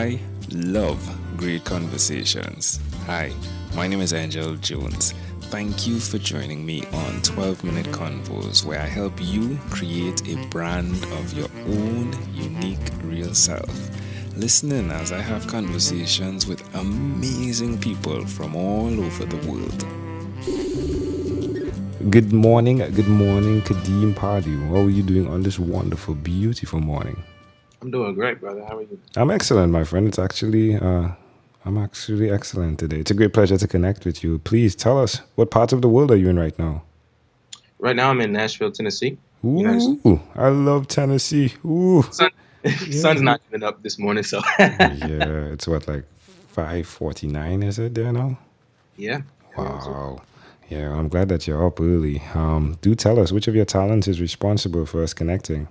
I love great conversations. Hi, my name is Angel Jones. Thank you for joining me on 12-Minute Convos, where I help you create a brand of your own unique real self. Listen in as I have conversations with amazing people from all over the world. Good morning, Kadeem, Pardue. How are you doing on this wonderful, beautiful morning? I'm doing great, brother. How are you? I'm excellent, my friend. I'm actually excellent today. It's a great pleasure to connect with you. Please tell us, what part of the world are you in right now? Right now, I'm in Nashville, Tennessee, United States. Ooh, I love Tennessee. Ooh, Sun, yeah. sun's not even up this morning, so Yeah, it's what, like 5:49, is it there now? yeah. Wow. Yeah, I'm glad that you're up early. Do tell us, which of your talents is responsible for us connecting?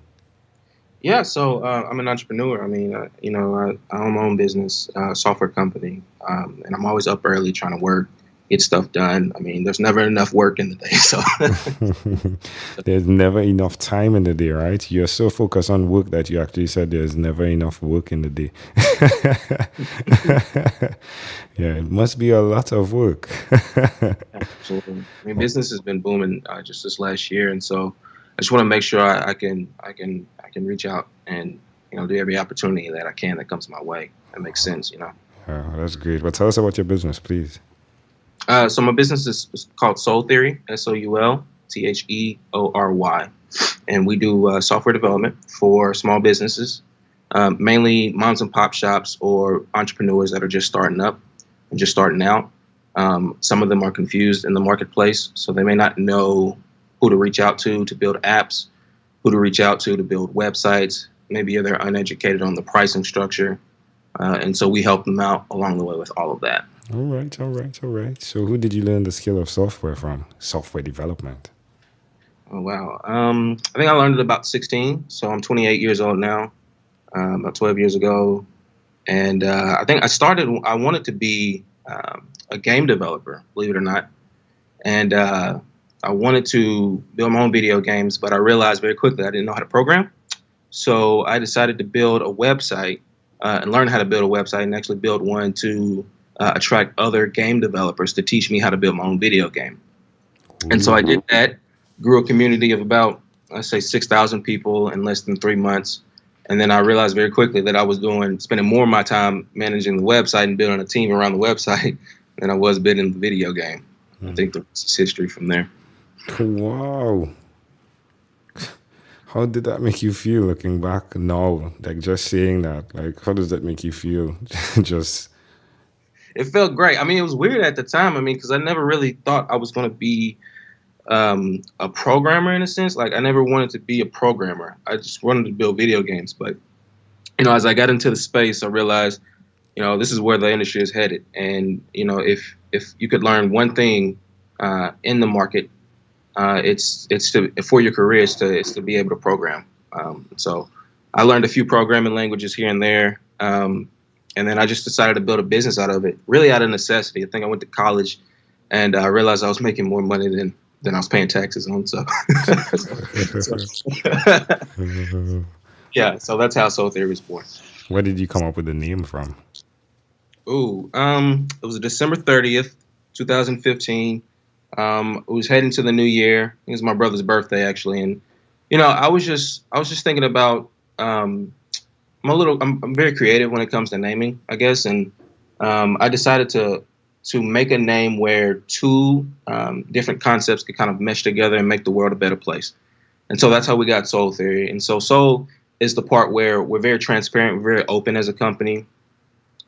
Yeah, so I'm an entrepreneur. I mean, I own my own business, software company, and I'm always up early trying to work, get stuff done. I mean, there's never enough work in the day, so There's never enough time in the day, right? You're so focused on work that you actually said there's never enough work in the day. Yeah, it must be a lot of work. absolutely. I mean, business has been booming just this last year, and so I just want to make sure I can reach out and do every opportunity that I can that comes my way. That makes sense. Oh, that's great. But tell us about your business, please. So my business is called Soul Theory, SOULTheory, and we do software development for small businesses, mainly moms and pop shops or entrepreneurs that are just starting up and just starting out. Some of them are confused in the marketplace, so they may not know who to reach out to build apps, who to reach out to build websites. Maybe they're uneducated on the pricing structure, and so we help them out along the way with all of that. All right. So who did you learn the skill of software from? Software development. Oh, wow. I think I learned it about 16. So I'm 28 years old now, about 12 years ago. And I think I wanted to be a game developer, believe it or not. And I wanted to build my own video games, but I realized very quickly I didn't know how to program. So I decided to build a website and learn how to build a website and actually build one to attract other game developers to teach me how to build my own video game. And so I did that, grew a community of about, let's say, 6,000 people in less than 3 months. And then I realized very quickly that I was spending more of my time managing the website and building a team around the website than I was building the video game. I think the rest is history from there. Wow. How did that make you feel looking back now? Like just saying that, like how does that make you feel? Just It felt great. I mean, it was weird at the time. I mean, because I never really thought I was going to be a programmer in a sense. Like, I never wanted to be a programmer. I just wanted to build video games. But, as I got into the space, I realized, this is where the industry is headed. And, if you could learn one thing in the market, it's for your career, it's to be able to program. So I learned a few programming languages here and there. And then I just decided to build a business out of it, really out of necessity. I think I went to college and I realized I was making more money than I was paying taxes on. So, yeah, so that's how Soul Theory was born. where did you come up with the name from? It was December 30th, 2015. It was heading to the new year. It was my brother's birthday, actually. And, I was just thinking about, I'm very creative when it comes to naming, I guess, and I decided to make a name where two different concepts could kind of mesh together and make the world a better place. And so that's how we got Soul Theory. And so Soul is the part where we're very transparent, we're very open as a company.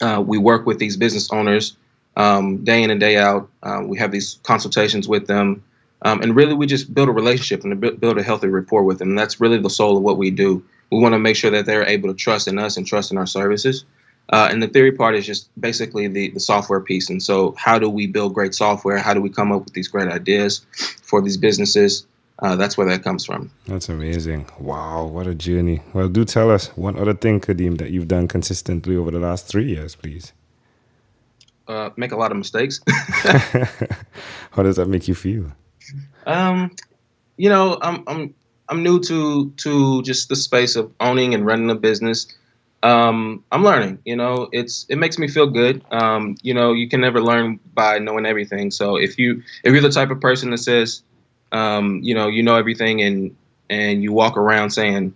We work with these business owners day in and day out. We have these consultations with them. And really, we just build a relationship and build a healthy rapport with them. And that's really the soul of what we do. We want to make sure that they're able to trust in us and trust in our services. And the theory part is just basically the software piece. And so how do we build great software? How do we come up with these great ideas for these businesses? That's where that comes from. That's amazing. Wow, what a journey. Well, do tell us one other thing, Kadeem, that you've done consistently over the last 3 years, please. Make a lot of mistakes. How does that make you feel? I'm new to just the space of owning and running a business. I'm learning. It makes me feel good. You can never learn by knowing everything. So if you're the type of person that says, you know everything, and you walk around saying,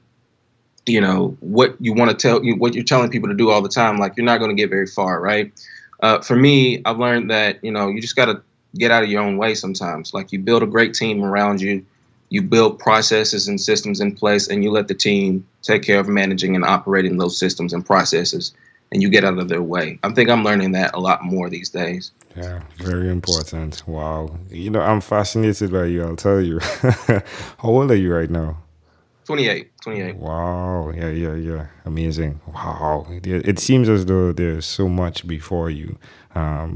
what you want to tell you, what you're telling people to do all the time, like you're not going to get very far, right? For me, I've learned that you just got to get out of your own way sometimes. Like you build a great team around you, you build processes and systems in place, and you let the team take care of managing and operating those systems and processes, and you get out of their way. I think I'm learning that a lot more these days. Yeah, very important. Wow. I'm fascinated by you, I'll tell you. How old are you right now? 28, 28. Wow. Yeah, yeah, yeah. Amazing. Wow. It seems as though there's so much before you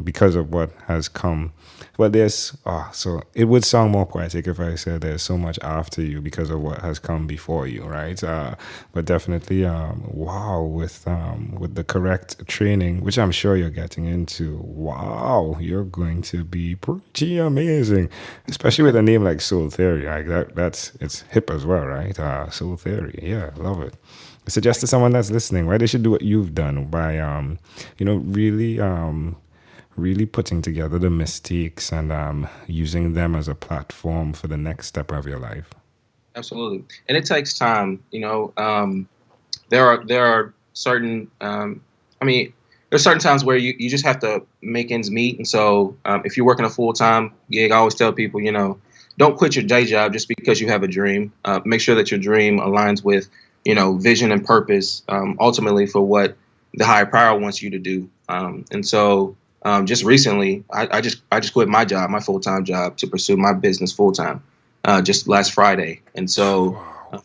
because of what has come. Well, so it would sound more poetic if I said there's so much after you because of what has come before you, right? But definitely, wow, with the correct training, which I'm sure you're getting into, wow, you're going to be pretty amazing, especially with a name like Soul Theory. Like it's hip as well, right? Soul Theory, yeah, love it. I suggest to someone that's listening, right, they should do what you've done by, really putting together the mistakes and using them as a platform for the next step of your life. Absolutely, and it takes time. There are certain. I mean, there's certain times where you just have to make ends meet, and so if you're working a full-time gig, I always tell people, don't quit your day job just because you have a dream. Make sure that your dream aligns with vision and purpose, ultimately for what the higher power wants you to do. And so just recently, I just quit my job, my full-time job, to pursue my business full-time, just last Friday. And so, Wow.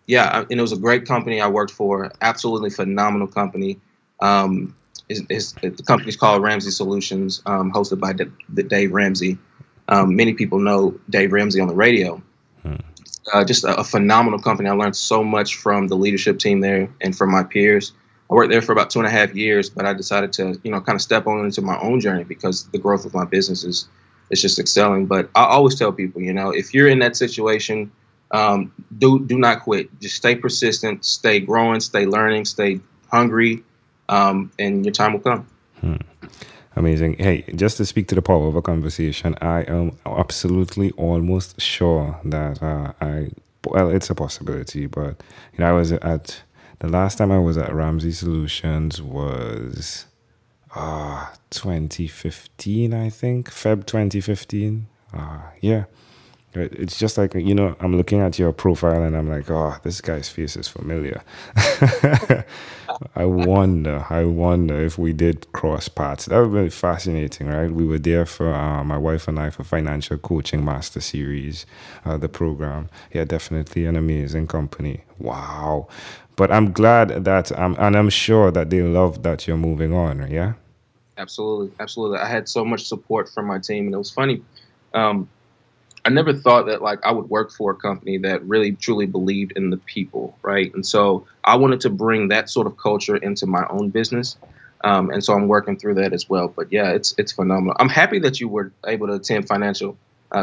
yeah, and it was a great company I worked for, absolutely phenomenal company. The company's called Ramsey Solutions, hosted by the Dave Ramsey. Many people know Dave Ramsey on the radio. Just a phenomenal company. I learned so much from the leadership team there and from my peers. I worked there for about 2.5 years, but I decided to, kind of step on into my own journey because the growth of my business is just excelling. But I always tell people, if you're in that situation, do not quit. Just stay persistent, stay growing, stay learning, stay hungry, and your time will come. Amazing. Hey, just to speak to the power of a conversation, I am absolutely almost sure that well, it's a possibility, but I was at the last time I was at Ramsey Solutions was 2015, I think, Feb 2015. Yeah. It's just like, I'm looking at your profile and I'm like, oh, this guy's face is familiar. I wonder if we did cross paths. That would be fascinating, right? We were there for my wife and I for Financial Coaching Master Series, the program. Yeah, definitely an amazing company. Wow. But I'm glad that, and I'm sure that they love that you're moving on, yeah? Absolutely, absolutely. I had so much support from my team, and it was funny. I never thought that like I would work for a company that really truly believed in the people, right? And so I wanted to bring that sort of culture into my own business, and so I'm working through that as well. But yeah, it's phenomenal. I'm happy that you were able to attend Financial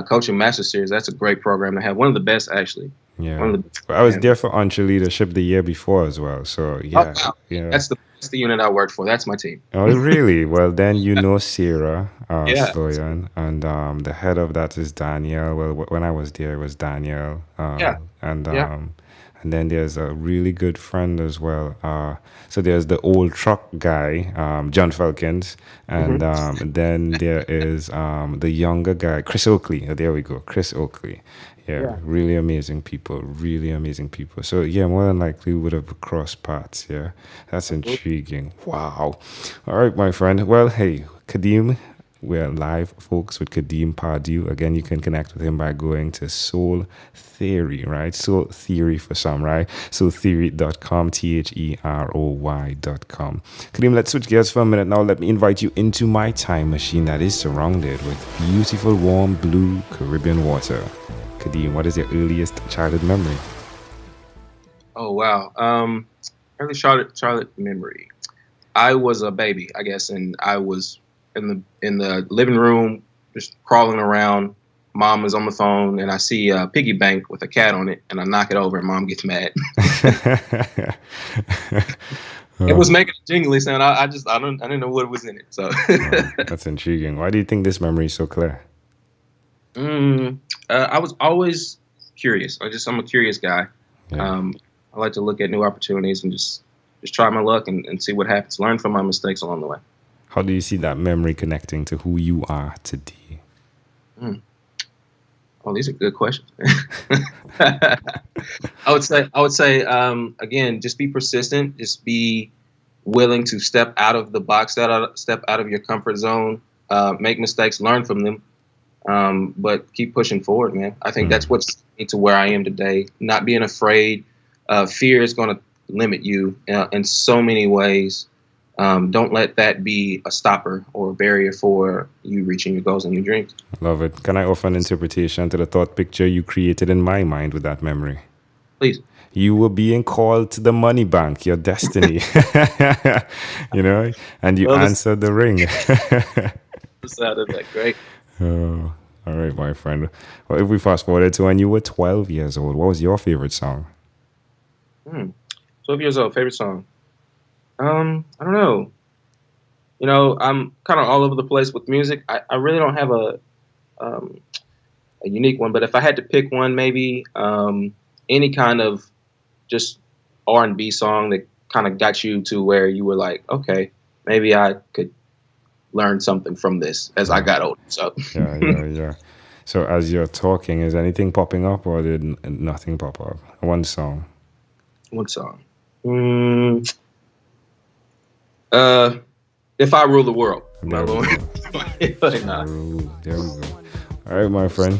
Coaching Master Series. That's a great program to have. One of the best, actually. One Yeah. of the best I was programs. there for Entre Leadership the year before as well. So, Oh yeah, wow, yeah. that's the unit I worked for. That's my team. Oh, really? Well, then Sarah Yeah, Sloyan, and the head of that is Daniel. Well, when I was there, it was Daniel, yeah, yeah. and then there's a really good friend as well. So there's the old truck guy, John Felkins, and Hmm. then there is the younger guy, Chris Oakley. Oh, there we go, Chris Oakley. Yeah, Yeah. really amazing people, really amazing people. So yeah, more than likely we would have crossed paths. Yeah, that's intriguing. Wow. All right, my friend. Well, hey, Kadeem, we're live, folks, with Kadeem Pardue. Again, you can connect with him by going to Soul Theory, right? Soul Theory for some, right? Soultheory.com, TheRoy.com. Kadeem, let's switch gears for a minute now. Let me invite you into my time machine that is surrounded with beautiful, warm, blue Caribbean water. Kadeem, what is your earliest childhood memory? Oh wow. Early Charlotte memory. I was a baby, I guess, and I was in the living room, just crawling around. Mom is on the phone, and I see a piggy bank with a cat on it, and I knock it over, and Mom gets mad. It was making a jingly sound. I didn't know what was in it. So That's intriguing. Why do you think this memory is so clear? I was always curious. I'm a curious guy. Yeah. I like to look at new opportunities and just try my luck and see what happens. Learn from my mistakes along the way. How do you see that memory connecting to who you are today? Oh, these are good questions. I would say, again, just be persistent. Just be willing to step out of the box, step out of your comfort zone, make mistakes, learn from them, but keep pushing forward, man. I think that's what's to where I am today. Not being afraid. Fear is going to limit you in so many ways. Don't let that be a stopper or a barrier for you reaching your goals and your dreams. Love it. Can I offer an interpretation to the thought picture you created in my mind with that memory? Please. You were being called to the money bank, your destiny, and you answered the ring. That sounded like great. Oh, all right, my friend. Well, if we fast forward to when you were 12 years old, what was your favorite song? 12 years old, favorite song. I don't know. I'm kind of all over the place with music. I really don't have a unique one, but if I had to pick one, maybe any kind of just R&B song that kind of got you to where you were like, okay, maybe I could learn something from this as I got older. So yeah. So as you're talking, is anything popping up or did nothing pop up? One song. What song? If I Rule the World. There we go. All right, my friend.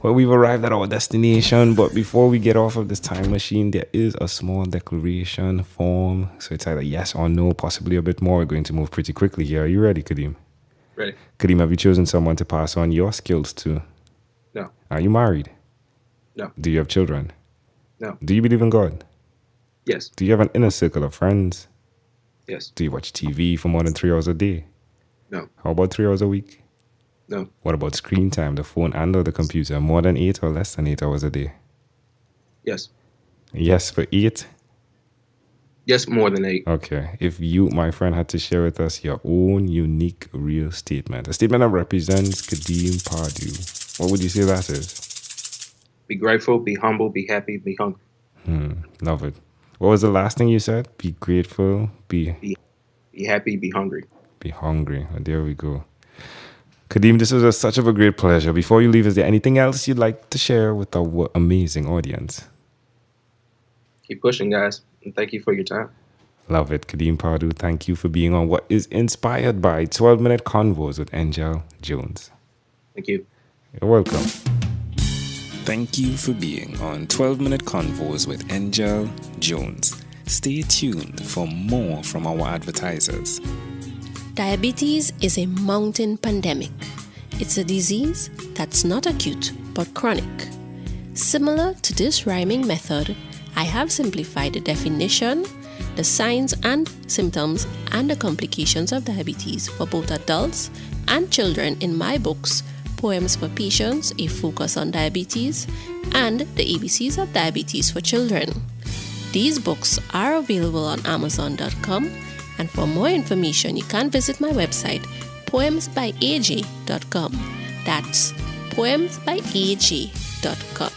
Well, we've arrived at our destination, but before we get off of this time machine, there is a small declaration form. So it's either yes or no, possibly a bit more. We're going to move pretty quickly here. Are you ready, Kadeem? Ready. Kadeem, have you chosen someone to pass on your skills to? No. Are you married? No. Do you have children? No. Do you believe in God? Yes. Do you have an inner circle of friends? Yes. Do you watch TV for more than 3 hours a day? No. How about 3 hours a week? No. What about screen time, the phone and or the computer, more than 8 or less than 8 hours a day? Yes. Yes for 8? Yes, more than 8. Okay. If you, my friend, had to share with us your own unique, real statement, a statement that represents Kadeem Pardue, what would you say that is? Be grateful, be humble, be happy, be hungry. Love it. What was the last thing you said? Be grateful, be happy, be hungry. Be hungry. Oh, there we go. Kadeem, this was such of a great pleasure. Before you leave, is there anything else you'd like to share with our amazing audience? Keep pushing, guys. And thank you for your time. Love it. Kadeem Pardue, thank you for being on what is inspired by 12-Minute Convos with Angel Jones. Thank you. You're welcome. Thank you for being on 12-Minute Convos with Angel Jones. Stay tuned for more from our advertisers. Diabetes is a mountain pandemic. It's a disease that's not acute but chronic. Similar to this rhyming method, I have simplified the definition, the signs and symptoms, and the complications of diabetes for both adults and children in my books, Poems for Patients, A Focus on Diabetes, and The ABCs of Diabetes for Children. These books are available on Amazon.com, and for more information, you can visit my website, poemsbyaj.com. That's poemsbyaj.com.